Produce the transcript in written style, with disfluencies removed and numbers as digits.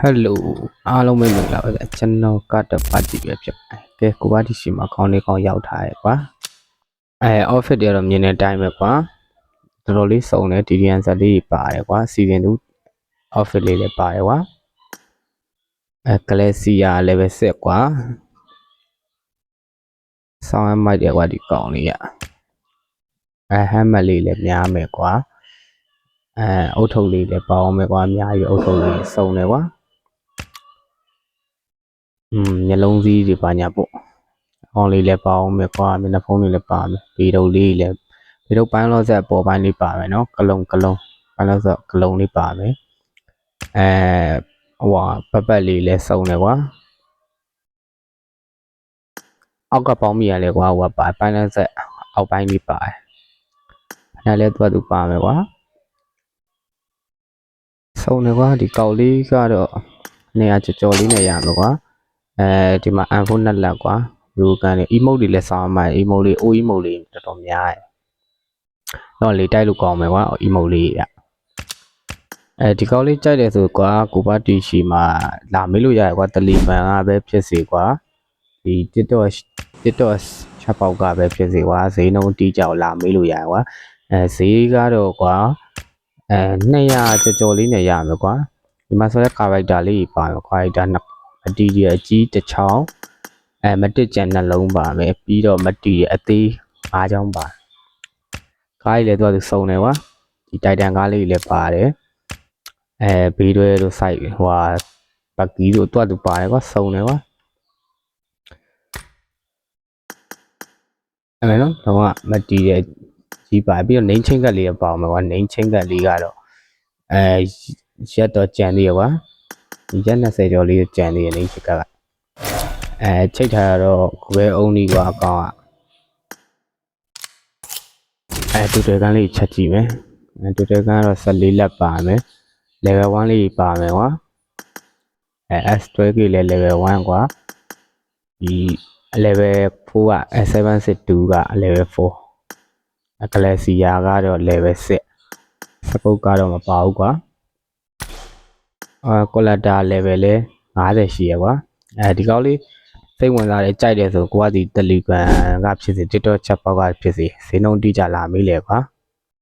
Hello အားလုံးပဲမင်္ဂလာပါဗျာကျွန်တော်ကတော့ပါတီပဲဖြစ်ပါတယ်ကဲကိုပါတီရှိမှာခေါင်းလေးကောင်းရောက်ထားရဲ့ကွာoffice တွေတော့မြင်တဲ့အတိုင်းပဲကွာတော်တော်လေးစုံတယ် DDN ဇက်လေးပါတယ်ကွာ season 2 office လေးလည်းပါတယ်ကွာGlacier level 6ကွာဆောင်းမိုက်တယ်ကွာဒီကောင်လေးอ่ะဟမ်မတ်လေးလည်းများမယ်ကွာအုတ်ထုပ်လေးလည်းပေါအောင်မယ်ကွာအများကြီးအုတ်ထုပ်လေးစုံတယ်ကွာမျက်လုံးစည်းတွေပါညာပေါ့အောင်းလေးလည်းပါအောင်မယ်ကွာမျက်နှာဖုံးလေးလည်းပါမယ်ဗီဒုတ်လေးလည်းဗီဒုတ်ပိုင်းလို့ဆက်ပေါ်ပိုင်းလေးပါမယ်နော်ကလုံးပိုင်းလို့ဆက်ကလုံးလေးပါမယ်ဟိုပတ်လေးလည်းစုံတယ်ကွာအောက်ကပေါင်းမိရလဲကွာဟိုပါပိုင်းလို့ဆက်အောက်ပိုင်းလေးပါတယ်အဲ့ဒါလည်းသူပါမယ်ကွာစုံတယ်ကွာဒီကောက်လေးကတော့နေရာကြော်လေးနဲ့ရမယ်ကွာဒီမှာ iPhone နဲ့လက်ကွာလူကန်လေး emote တွေလည်းစောင်းမှ emote လေး o emote လေးတော်တော်များတယ်တော့လေတိုက်လို့ကောင်းမယ်ကွာ emote လေးရဒီကောက်လေးကြိုက်တယ်ဆိုကွာကိုပါတီရှိမှာလာမေးလို့ရတယ်ကွာတလီပန်ကပဲဖြစ်စေကွာဒီ TikTok ချက်ပေါက်ကပဲဖြစ်စေကွာဈေးနှုန်းတီးကြောင်လာမေးလို့ရတယ်ကွာဈေးကတော့ကွာ200ကျော်လေးနဲ့ရမယ်ကွာဒီမှာဆိုတဲ့ character လေးပါမယ် character အတီးကြီးအကြီးတစ်ချောင်းမတစ်ကြံနှလုံးပါမယ်ပြီးတော့မတီးအသေး5ချောင်းပါကားကြီးလည်းသူစုံတယ်ကွာဒီတိုက်တန်ကားလေးလည်းပါတယ်ဘေးတွဲတို့ site ဟိုဘက်ကီးတို့သူပါတယ်ကွာစုံတယ်ကွာအဲ့မဲ့နော်တော့မတီးရဲ့ကြီးပါပြီးတော့ name chain ကလေးပါမယ်ကွာ name chain ကလေးကတော့ရက်တော့ကြံသေးရကွာရက်20ကျော်လေးကြံသေးရ name chain ကချိတ်ထားတော့ကိုယ်ပဲအုံးကြီးကွာအကောင်ကတူတယ်ကန်းလေးချက်ကြည့်မယ်တူတယ်ကန်းကတော့14လက်ပါမယ် level 1လေးပါမယ်ကွာS12 ကလည်း level 1ကွာဒီ level 4က S762 က level 4 Glacier ကတော့ level 6 support ကတော့မပါဘူးကွာcollector level လဲ50ရှိရကွာဒီကောက်လေးစိတ်ဝင်စားတယ်ကြိုက်တယ်ဆိုကိုကဒီ Telegram ကဖြစ်စေ TikTok chat box ကဖြစ်စေဈေးနှုန်းတိကျလာမေးလေကွာ